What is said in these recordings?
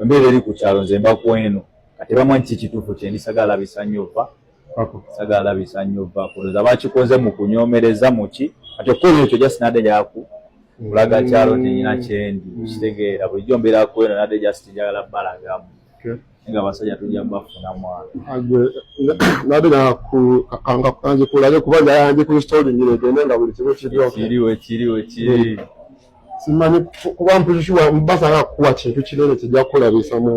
Embeera eri ku kyalo nze mba ku eno kati bamanyi kituufu kye ndisagala bisanyuva sagala bisanyuva kuloza bakikoze mu kunyoomereza muki kati okukola ekyo just nadde jaku kulaga kyalo nnyina kyendi kitegeera bulijjo mbeera ku eno nadde just njagala balagamu nga basajja tujja bafuna mwana nadde kanga kanje kulage kubanga yanje ku story ngire gende nga buli kimu kiri simanyi kuba mpishwa mbasanga kuwa kintu kinene kijja kulabisa mu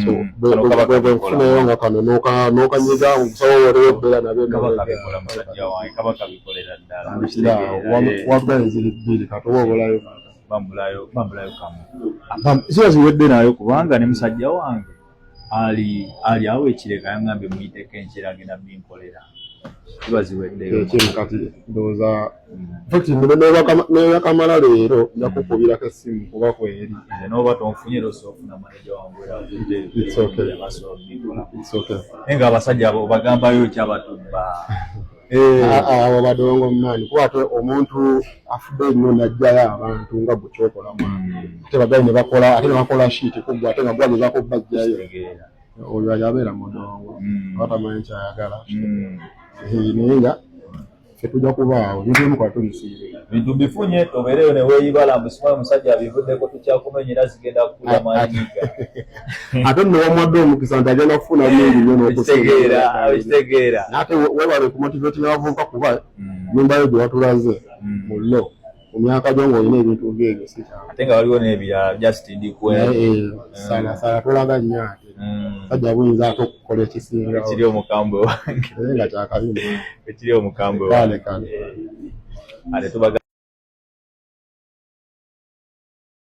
so bwe nga kano noka nyiga musawo wore bela na bena kabikola musajja wange kabikolera ddala wabula zili bbiri katobolayo bambulayo kamu ziba ziwedde nayo kubanga ne musajja wange ali awo ekireka yangambye muyiteko enkiragenda binkolera ziba ziweddeyo kati ndoza fakti ne kamala leero yakukubirako essimu kuba kweri nze n'oba tonfunye losofuna maneja wange nga abasajja abo bagambayo kyabatubba abo badongo mani kuba omuntu afudde nnyo najjayo abantu nga bukyokolamu ate bagayi ne bakola shiti kuggwa ate nga gwagezako bajjayo oyo yabeera mudongo batamanyi kyayagala naye nga tujja kubaawo bintu kwa tulisiire bintu bifunye tobeereyo ne weeyibala musimayo musajja abivuddeko tukyakumenyera zigenda kukuda maanyiga ate nno wamwadde omukisa nti agenda kufuna bingi nnyo n'okitegeera ate webale kumotiveti y'abavubuka kuba nyumba yo gye watulaze mu lo mu myaka gyo ng'olina ebintu byebyo sikyalo ate nga waliwo n'ebirala just ndikwe sala tolaga nnyo ate sajja buyinza ate okukola ekisinga ekiri omukambwe wange nga kyakabina ekiri omukambwe wange ate tubaga